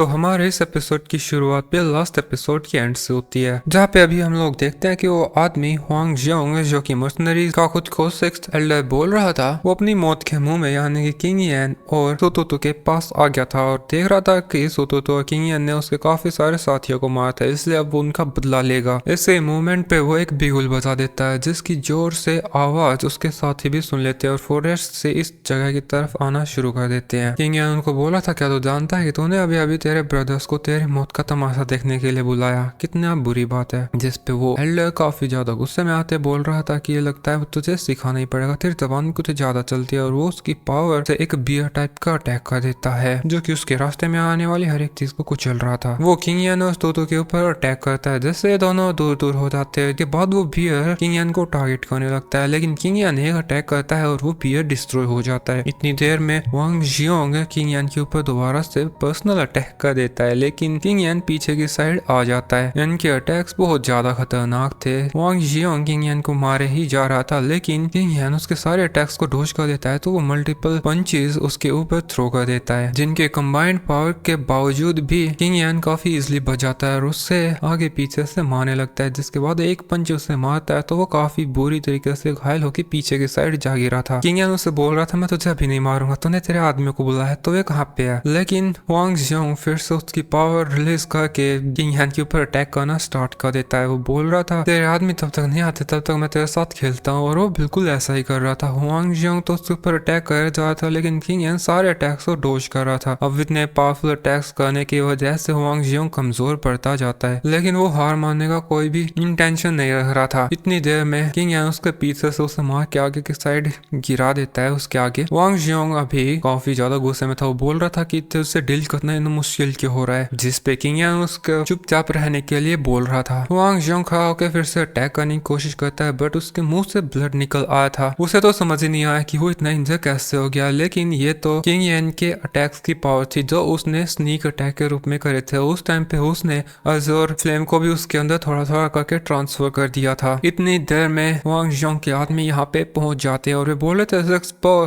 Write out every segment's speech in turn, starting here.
तो हमारे इस एपिसोड की शुरुआत पे लास्ट एपिसोड के एंड से होती है, जहाँ पे अभी हम लोग देखते हैं कि वो आदमी हुआंग जियोंग जो कि मर्सनरीज का खुद को सिक्स्थ एल्डर बोल रहा था, वो अपनी मौत के मुंह में यानी कि किंग येन और सुतुतु के पास आ गया था और देख रहा था कि सुतुतु और किंग येन ने उसके काफी सारे साथियों को मारा था, इसलिए अब वो उनका बदला लेगा। इसे मूवमेंट पे वो एक बिगुल बजा देता है जिसकी जोर से आवाज उसके साथी भी सुन लेते हैं और फॉरेस्ट से इस जगह की तरफ आना शुरू कर देते हैं। किंग येन उनको बोला था, क्या तू जानता है कि तूने अभी अभी तेरे ब्रदर्स को तेरी मौत का तमाशा देखने के लिए बुलाया, कितना बुरी बात है। जिस पे वो एल्डर काफी ज्यादा गुस्से में आते बोल रहा था कि ये लगता है तुझे सिखाना ही पड़ेगा, तेरी जबान कुछ ज्यादा चलती है। और वो उसकी पावर से एक बियर टाइप का अटैक कर देता है जो कि उसके रास्ते में आने वाली हर एक चीज को कुचल रहा था। वो किंग यान और तोतो के ऊपर अटैक करता है जिससे दोनों दूर दूर हो जाते हैं। के बाद वो बियर किंग यान को टारगेट करने लगता है, लेकिन किंग यान एक अटैक करता है और वो बियर डिस्ट्रॉय हो जाता है। इतनी देर में वांग जियोंग किंग यान के ऊपर दोबारा से पर्सनल अटैक कर देता है, लेकिन किंग यान पीछे की साइड आ जाता है। इनके अटैक्स बहुत ज्यादा खतरनाक थे। वांग जियोंग किंग यान को मारे ही जा रहा था, लेकिन किंग यान उसके सारे अटैक्स को डॉज कर देता है, तो वो मल्टीपल पंचेस उसके ऊपर थ्रो कर देता है, जिनके कंबाइंड पावर के बावजूद भी किंग यान काफी इजिली बच जाता है और उससे आगे पीछे से मारने लगता है। जिसके बाद एक पंच उसे मारता है तो वो काफी बुरी तरीके से घायल होकर पीछे की साइड जा गिरा था। किंग यान उससे बोल रहा था, मैं तुझे अभी नहीं मारूंगा, तूने तेरे आदमी को बुलाया तो वे कहाँ पे है। लेकिन वांग जियोंग फिर से उसकी पावर रिलीज करके किंग यान के ऊपर अटैक करना स्टार्ट कर देता है। वो बोल रहा था, तेरे आदमी तब तक नहीं आते तब तक मैं तेरे साथ खेलता हूँ, और वो बिल्कुल ऐसा ही कर रहा था। वांग जियोंग तो उसके ऊपर अटैक कर जा रहा था, लेकिन किंग यान सारे अटैक्स को डॉज कर रहा था। अब इतने पावरफुल अटैक्स करने की वजह से वांग जियोंग कमजोर पड़ता जाता है, लेकिन वो हार मानने का कोई भी इंटेंशन नहीं रख रहा था। इतनी देर में किंग यान उसके पीछे से उसे मार के आगे की साइड गिरा देता है। उसके आगे वांग जियोंग अभी काफी ज्यादा गुस्से में था। वो बोल रहा था कि तुझसे डील करना इतना मुश्किल क्यों हो रहा है, जिस पे किंग यान उसको चुपचाप रहने के लिए बोल रहा था। वांग जियोंग खड़ा होकर फिर से अटैक करने की कोशिश करता है, बट उसके मुंह से ब्लड निकल आया था। उसे तो समझ ही नहीं आया कि वो इतना इंजर कैसे हो गया, लेकिन ये तो किंग यान के अटैक्स की पावर थी जो उसने स्नीक अटैक के रूप में करे थे। उस टाइम पे उसने अजोर फ्लेम को भी उसके अंदर थोड़ा थोड़ा करके ट्रांसफर कर दिया था। इतनी देर में वांग जियोंग के आदमी यहाँ पे पहुंच जाते हैं और वे बोले थे,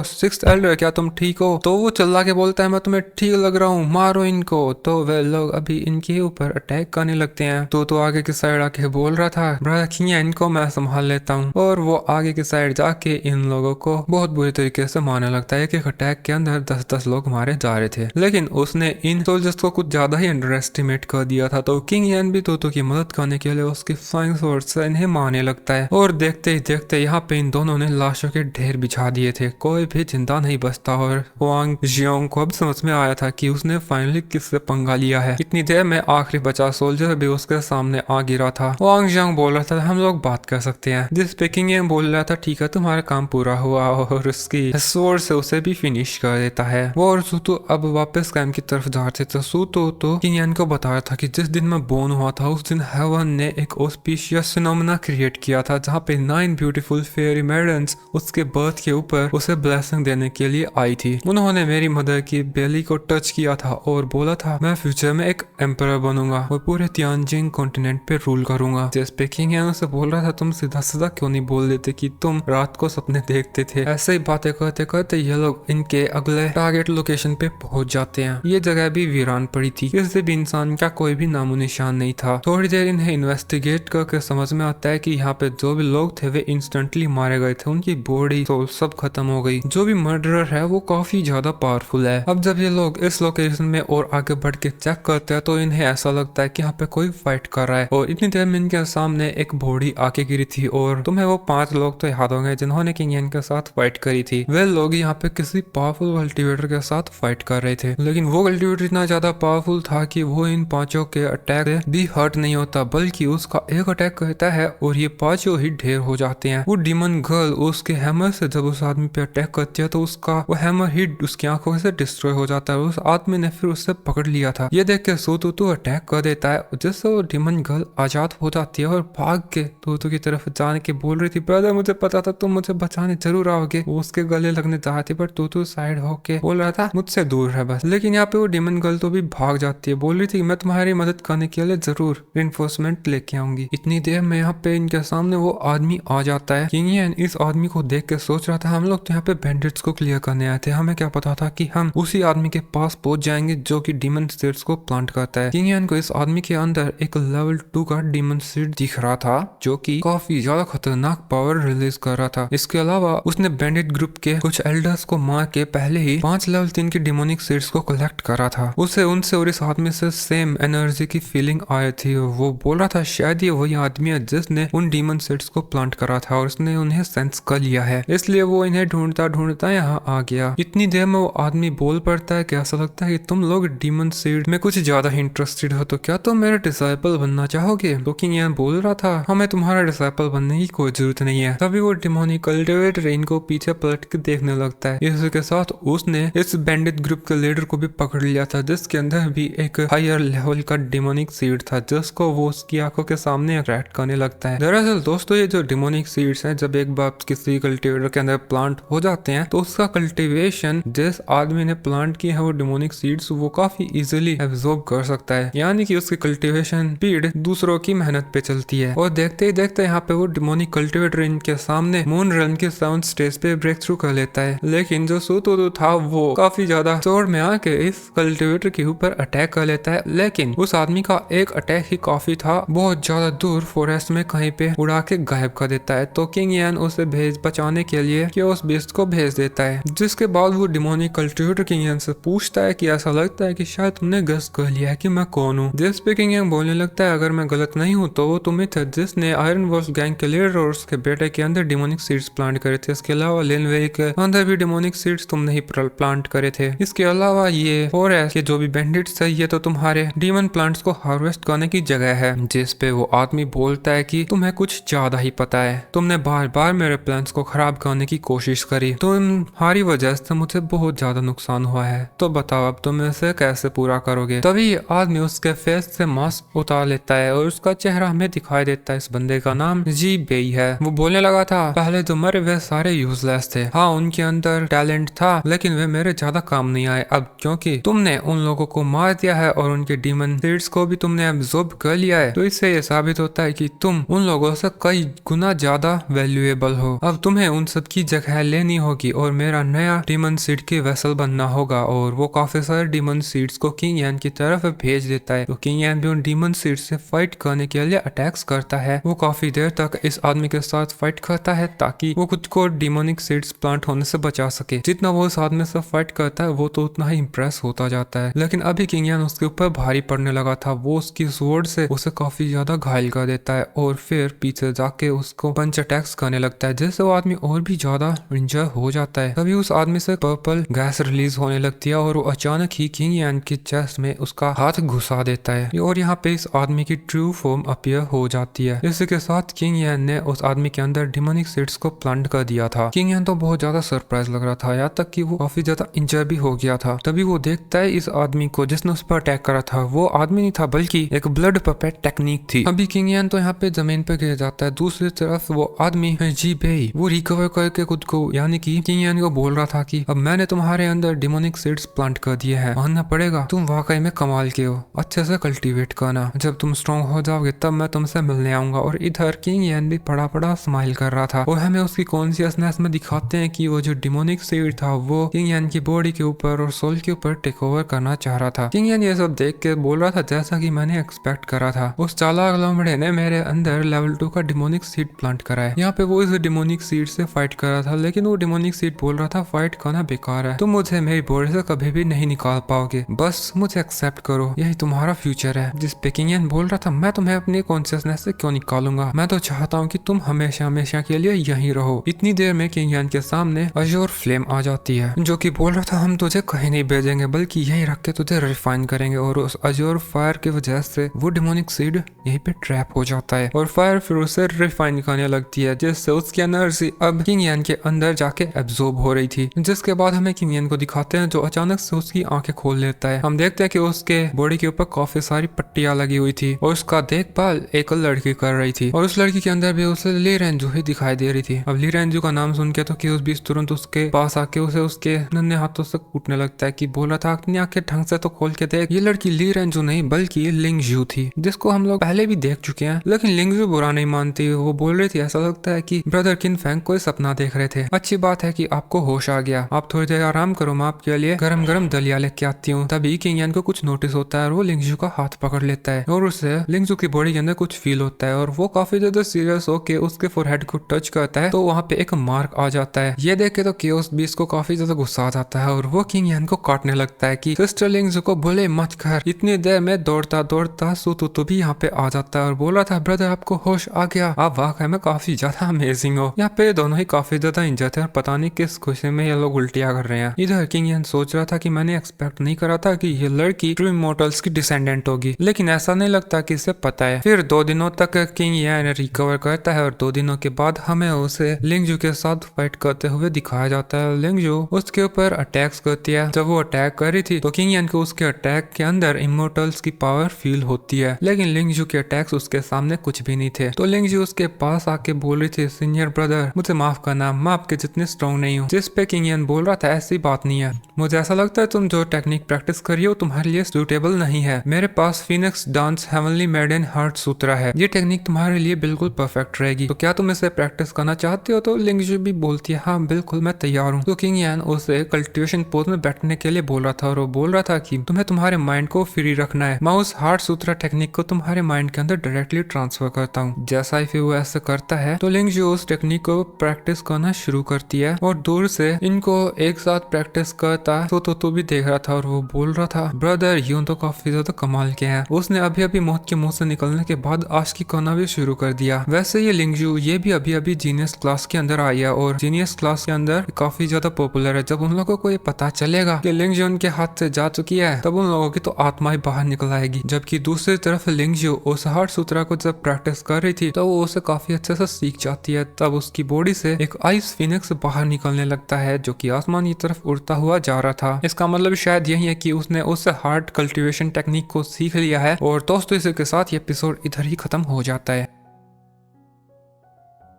सिक्स्थ एल्डर क्या तुम ठीक हो? तो वो चिल्ला के बोलता है, मैं तुम्हें ठीक लग रहा हूँ, मारो इनको। तो वे लोग अभी इनके ऊपर अटैक करने लगते हैं। तो आगे की साइड आके बोल रहा था, ब्रदर किंग यान इनको मैं संभाल लेता हूँ, और वो आगे की साइड जाके इन लोगों को बहुत बुरी तरीके से मारने लगता है। एक अटैक के अंदर 10-10 लोग मारे जा रहे थे, लेकिन उसने इन सोल्जर्स को कुछ ज्यादा ही अंडर एस्टिमेट कर दिया था। तो किंग यान भी तोतो की मदद करने के लिए उसकी फ्लाइंग स्वॉर्ड से इन्हें मारने लगता है, और देखते ही देखते यहाँ पे इन दोनों ने लाशों के ढेर बिछा दिए थे, कोई भी जिंदा नहीं बचता। और वांग जियोंग को अब समझ में आया था कि उसने फाइनली किससे पंगा लिया है। इतनी देर में आखिरी बचा सोल्जर भी उसके सामने आ गिरा था। वांग जियोंग बोल रहा था, हम लोग बात कर सकते हैं, जिस पे किंग यान बोल रहा था, ठीक है तुम्हारा काम पूरा हुआ, और उसकी स्वॉर्ड से उसे भी फिनिश कर देता है। वो और सूतो अब वापस कैंप की तरफ जा रहे थे। सूतो तो किंग यान को बता रहा था कि जिस दिन मैं बोर्न हुआ था उस दिन हेवन ने एक ऑस्पिशियस फिनोमेना क्रिएट किया था, जहाँ पे 9 ब्यूटीफुल फेयरी मेडन्स उसके बर्थ के ऊपर उसे ब्लेसिंग देने के लिए आई थी। उन्होंने मेरी मदर की बेली को टच किया था और बोला था मैं फ्यूचर में एक एम्परर बनूंगा और पूरे तियानजिंग कॉन्टिनेंट पे रूल करूंगा। जिस पे किंग यान से बोल रहा था, तुम सीधा सीधा क्यों नहीं बोल देते कि तुम रात को सपने देखते थे। ऐसे ही बातें करते करते ये लोग इनके अगले टारगेट लोकेशन पे पहुंच जाते हैं। ये जगह भी वीरान पड़ी थी, किसी भी इंसान का कोई भी नामो निशान नहीं था। थोड़ी देर इन्हें इन्वेस्टिगेट करके समझ में आता है कि यहाँ पे जो भी लोग थे वे इंस्टेंटली मारे गए थे, उनकी बॉडी सोल सब खत्म हो गई। जो भी मर्डरर है वो काफी ज्यादा पावरफुल है। अब जब ये लोग इस लोकेशन में और आगे बढ़ के चेक करते हैं तो इन्हें ऐसा लगता है कि यहाँ पे कोई फाइट कर रहा है, और इतनी देर में इनके सामने एक बॉडी आके गिरी थी। और तुम्हें वो 5 लोग तो याद होंगे जिन्होंने किंग यान के साथ फाइट करी थी। वे लोग यहाँ पे किसी पावरफुल कल्टिवेटर के साथ फाइट कर रहे थे, लेकिन वो कल्टिवेटर इतना ज्यादा पावरफुल था कि वो इन 5 के अटैक से भी हर्ट नहीं होता, बल्कि उसका एक अटैक करता है और ये 5 ही ढेर हो जाते हैं। वो डीमन गर्ल उसके हैमर से जब उस आदमी पे अटैक करती है तो उसका वो हैमर हिट उसकी आंखों से डिस्ट्रॉय हो जाता है, और उस आदमी ने फिर उससे पकड़ लिया था। ये देख के सूतुतु अटैक कर देता है, जिससे वो डीमन गर्ल आजाद हो जाती है और भाग के तूतु की तरफ जाने के बोल रही थी, ब्रदर मुझे पता था तुम मुझे बचाने जरूर आओगे। वो उसके गले लगने जा रही थी, पर तूतु साइड होके बोल रहा था मुझसे दूर है बस। लेकिन यहाँ पे वो डीमन गर्ल तो भी भाग जाती है, बोल रही थी मैं तुम्हारी मदद करने के लिए जरूर रिइंफोर्समेंट लेके आऊंगी। इतनी देर में यहाँ पे इनके सामने वो आदमी आ जाता है। किंग यान इस आदमी को देख के सोच रहा था, हम लोग तो यहाँ पे बैंडिट्स को क्लियर करने आए थे, हमें क्या पता था कि हम उसी आदमी के पास पहुंच जाएंगे जो कि डीमन सीड्स को प्लांट करता है। किंग यान को इस आदमी के अंदर एक लेवल 2 का डीमन सीड दिख रहा था जो कि काफी ज्यादा खतरनाक पावर रिलीज कर रहा था। इसके अलावा उसने बैंडिट ग्रुप के कुछ एल्डर्स को मार के पहले ही 5 लेवल 3 की डिमोनिक सीड्स को कलेक्ट करा था। उसे उनसे और इस आदमी से सेम एनर्जी की फीलिंग आई थी। वो बोल रहा था शायद ये वही आदमी है जिसने उन डीमन सीड्स को प्लांट करा था और उसने उन्हें सेंस कर लिया है, इसलिए वो इन्हें ढूंढता ढूंढता यहाँ आ गया। इतनी देर में वो आदमी बोल पड़ता है कि ऐसा लगता है कि तुम लोग डीमन सीड में कुछ ज्यादा ही इंटरेस्टेड हो, तो क्या तुम मेरे डिसाइपल बनना चाहोगे? तो किंग यान बोल रहा था हमें तुम्हारा डिसाइपल बनने की कोई जरूरत नहीं है। तभी वो डिमोनिक कल्टिवेटर इनको पीछे पलट के देखने लगता है। इसके साथ उसने इस बैंडिट ग्रुप के लीडर को भी पकड़ लिया था जिसके अंदर भी एक हायर लेवल का डिमोनिक सीड था जिसको वो उसकी आंखों के सामने अट्रैक्ट करने लगता है। दरअसल दोस्तों ये जो डिमोनिक सीड्स हैं जब एक बार किसी कल्टिवेटर के अंदर प्लांट हो जाते हैं तो उसका कल्टिवेशन जिस आदमी ने प्लांट किया है वो डिमोनिक सीड्स वो काफी इजीली एब्जॉर्ब कर सकता है, यानी कि उसकी कल्टिवेशन स्पीड दूसरों की मेहनत पे चलती है। और देखते ही देखते यहाँ पे वो डिमोनिक कल्टिवेटर इनके सामने मून रन के साउंड स्टेज पे ब्रेक थ्रू कर लेता है। लेकिन जो सूतोदो था वो काफी ज्यादा जोर में आके इस कल्टिवेटर के ऊपर अटैक कर लेता है, लेकिन उस आदमी का एक अटैक ही काफी था, बहुत ज्यादा दूर फॉरेस्ट में कहीं पे उड़ा के गायब कर देता है। तो किंग यान उसे भेज बचाने के लिए उस बीस्ट को भेज देता है, जिसके बाद वो डिमोनिक कल्टिवेटर किंग यान से पूछता है कि ऐसा लगता है कि शायद तुमने गेस कर लिया है कि मैं कौन हूँ। जिस पे किंग यान बोलने लगता है अगर मैं गलत नहीं हूँ तो वो तुम्हें था जिसने आयरन वॉल्स गैंग के लीडर और उसके बेटे के अंदर डिमोनिक सीड्स प्लांट करे थे। इसके अलावा लिनवे के अंदर भी डिमोनिक सीड्स तुमने ही प्लांट करे थे। इसके अलावा ये फॉरेस्ट के जो भी बैंडिट्स है ये तो तुम्हारे डीमन प्लांट्स को हार्वेस्ट करने की जगह है। जिस पे वो आदमी बोलता है कि तुम्हें कुछ ज्यादा ही पता है, तुमने बार बार मेरे प्लान्स को खराब करने की कोशिश करी, तुम्हारी वजह से मुझे बहुत ज्यादा नुकसान हुआ है, तो बताओ अब तुम इसे कैसे पूरा करोगे? तभी आदमी उसके फेस से मास्क उतार लेता है और उसका चेहरा हमें दिखाई देता है। इस बंदे का नाम जी बेई है। वो बोलने लगा था पहले जो मरे वे सारे यूजलेस थे, हाँ उनके अंदर टैलेंट था लेकिन वे मेरे ज्यादा काम नहीं आए। अब क्योंकि तुमने उन लोगों को मार दिया है और उनके डीमन सीड्स को भी तुमने एब्जॉर्ब कर लिया है, तो इससे ये साबित होता है कि तुम उन लोगों से कई गुना ज्यादा वैल्यूएबल हो। अब तुम्हें उन सब की जगह लेनी होगी और मेरा नया डीमन सीड की वेसल बनना होगा। और वो काफी सारे डीमन सीड्स को किंग यान की तरफ भेज देता है। तो किंग यान भी उन डीमन सीड्स से फाइट करने के लिए अटैक्स करता है। वो काफी देर तक इस आदमी के साथ फाइट करता है ताकि वो खुद को डीमोनिक सीड्स प्लांट होने से बचा सके। जितना वो इस आदमी से फाइट करता है वो तो उतना ही इंप्रेस होता जाता है। लेकिन अभी किंग यान उसके ऊपर भारी पड़ने लगा था। वो उसकी स्वॉर्ड से उसे काफी ज्यादा घायल कर देता है और फिर पीछे जाके उसको पंच अटैक्स करने लगता है जिससे वो आदमी और भी ज्यादा इंजर हो जाता है। तभी उस आदमी से पर्पल गैस रिलीज होने लगती है और वो अचानक ही किंग यान की चेस्ट में उसका हाथ घुसा देता है और यहाँ पे इस आदमी की ट्रू फॉर्म अपीयर हो जाती है। इसके साथ किंग यान ने उस आदमी के अंदर डिमोनिक सीड्स को प्लांट कर दिया था। किंग यान तो बहुत ज्यादा सरप्राइज लग रहा था, यहाँ तक कि वो काफी ज्यादा इंजर भी हो गया था। तभी वो देखता है इस आदमी को जिसने उस पर अटैक करा था वो आदमी नहीं था बल्कि एक ब्लड पपेट टेक्निक थी। अभी किंग यान तो यहाँ पे जमीन पे गिर जाता है। दूसरी तरफ वो आदमी जी बेई वो रिकवर करके खुद को यानी कि किंग यान को बोल रहा था कि अब मैंने तुम्हारे अंदर डिमोनिक सीड्स प्लांट कर दिए हैं, मानना पड़ेगा तुम वाकई में कमाल के हो, अच्छे से कल्टीवेट करना, जब तुम स्ट्रॉन्ग हो जाओगे तब मैं तुमसे मिलने आऊंगा। और इधर किंग यान भी पड़ा पड़ा स्माइल कर रहा था और हमें उसकी कॉन्शियसनेस में दिखाते हैं कि वो जो डिमोनिक सीड था वो किंग यान की बॉडी के ऊपर और सोल के ऊपर टेक ओवर करना चाह रहा था। किंग यान ये सब देख के बोल रहा था जैसा कि मैंने एक्सपेक्ट करा था, उस चालाक लोमड़े ने मेरे अंदर लेवल 2 का डिमोनिक सीड प्लांट करा है। यहाँ पे वो इस डिमोनिक सीड से फाइट कर रहा था लेकिन वो डिमोनिक सीड बोल रहा था फाइट करना बेकार है, तुम मुझे मेरी बॉडी से कभी भी नहीं निकाल पाओगे, बस मुझे एक्सेप्ट करो, यही तुम्हारा फ्यूचर है। जिस पे किंग यान बोल रहा था मैं तुम्हें अपनी कॉन्शियसनेस से क्यों निकालूंगा, मैं तो चाहता हूँ कि तुम हमेशा हमेशा के लिए यहीं रहो। इतनी देर में किंग यान के सामने अजोर फ्लेम आ जाती है जो कि बोल रहा था हम तुझे कहीं नहीं भेजेंगे बल्कि यहीं रख के तुझे रिफाइन करेंगे। और उस अजोर फायर की वजह से वो डिमोनिक सीड यहीं पे ट्रैप हो जाता है और फायर फिर उसे रिफाइन करने लगती है जिससे उसकी एनर्जी अब किंग यान के अंदर जाके एब्जॉर्ब हो रही थी। जिसके बाद हमें किंग यान को दिखाते हैं जो अचानक से उसकी आंखें खोल लेता है। हम देखते हैं कि उसके बॉडी के ऊपर काफी सारी पट्टियां लगी हुई थी और उसका देखभाल एक लड़की कर रही थी और उस लड़की के अंदर भी उसे ली रेंजू ही दिखाई दे रही थी। अब ली रेंजू का नाम सुन के तो कि उस बीच तुरंत उसके पास आके उसे उसके नन्हे हाथों से कूटने लगता है कि बोल रहा था अपनी आंखें ढंग से तो खोल के देख। ये लड़की ली रेंजू नहीं बल्कि लिंगजू थी जिसको हम लोग पहले भी देख चुके हैं, लेकिन लिंगजू बुरा नहीं मानती। वो बोल रही थी ऐसा लगता है कि ब्रदर किन फैंग कोई सपना देख रहे थे, अच्छी बात है कि आपको होश आ गया, आप थोड़ी देर आराम करो, मैं आपके लिए गरम गरम दलिया लेके आती हूँ। तभी किंग यान को कुछ नोटिस होता है और वो लिंगजू का हाथ पकड़ लेता है और उसे लिंगजू की बॉडी के अंदर कुछ फील होता है और वो काफी ज्यादा सीरियस होके उसके फोरहेड को टच करता है तो वहाँ पे एक मार्क आ जाता है। ये देख के तो केओस बीस्ट को काफी ज्यादा गुस्सा आ जाता है और वो किंग यान को काटने लगता है कि सिस्टर लिंगजू को बोले मत कर। इतनी देर में दौड़ता दौड़ता सुतुतु भी यहाँ पे आ जाता है और बोल रहा था ब्रदर आपको होश आ गया, आप वाकई में काफी ज्यादा अमेजिंग हो। यहाँ पे दोनों ही काफी ज्यादा इंजर्ड थे और पता नहीं किस खुशी में ये लोग उल्टियां कर रहे हैं। इधर किंग यान सोच रहा था कि मैंने एक्सपेक्ट नहीं करा था कि ये लड़की ट्रू इमोर्टल्स की डिसेंडेंट होगी, लेकिन ऐसा नहीं लगता कि इसे पता है। फिर 2 दिनों तक किंग यान रिकवर करता है और 2 दिनों के बाद हमें उसे लिंगजू के साथ फाइट करते हुए दिखाया जाता है। लिंगजू उसके ऊपर अटैक्स करती है। जब वो अटैक कर रही थी तो किंग यान को उसके अटैक के अंदर इमोर्टल्स की पावर फील होती है, लेकिन लिंगजू के अटैक्स उसके सामने कुछ भी नहीं थे। तो लिंगजू उसके पास आके बोल रही थी सीनियर ब्रदर मुझे माफ करना, मैं आपके जितनी स्ट्रॉन्ग नहीं हूँ। जिस पे किंग यान बोल रहा था ऐसी बात नहीं है, मुझे ऐसा लगता है तुम जो टेक्निक प्रैक्टिस करी हो तुम्हारे लिए सूटेबल नहीं है। मेरे पास phoenix dance heavenly maiden heart sutra है, ये टेक्निक तुम्हारे लिए बिल्कुल परफेक्ट रहेगी, तो क्या तुम इसे प्रैक्टिस करना चाहते हो? तो लिंगजू भी बोलती है हाँ बिल्कुल मैं तैयार हूँ। तो किंग यान उसे कल्टिवेशन पोज में बैठने के लिए बोल रहा था और वो बोल रहा था कि तुम्हें तुम्हारे माइंड को फ्री रखना है, मैं उस हार्ट सूत्रा टेक्निक को तुम्हारे माइंड के अंदर डायरेक्टली ट्रांसफर करता हूँ। जैसा ही फिर वो ऐसा करता है तो लिंगजू उस टेक्निक को प्रैक्टिस करना शुरू करती है और दूर से इनको एक साथ प्रैक्टिस करता तो तू भी देख रहा था और वो बोल रहा था ब्रदर यूं तो काफी ज्यादा कमाल के हैं। उसने अभी अभी मौत के मुंह से निकलने के बाद आशिकी करना भी शुरू कर दिया। वैसे ये लिंगजू ये भी अभी अभी जीनियस क्लास के अंदर आई है और जीनियस क्लास के अंदर काफी ज्यादा पॉपुलर है। जब उन लोगों को ये पता चलेगा कि लिंगजू उनके हाथ से जा चुकी है तब उन लोगों की तो आत्मा ही बाहर निकल आएगी। जबकि दूसरी तरफ लिंगजू उस हार्ट सूत्रा को जब प्रैक्टिस कर रही थी तो वो उसे काफी अच्छे से सीख जाती है। तब उसकी बॉडी से एक आइस फिनिक्स बाहर निकलने लगता है जो कि आसमान की तरफ उड़ता हुआ जा रहा था। इसका मतलब शायद यही है कि उसने उस हार्ट कल्टीवेशन टेक्निक को सीख लिया है। और दोस्तों इसी के साथ ये एपिसोड इधर ही खत्म हो जाता है।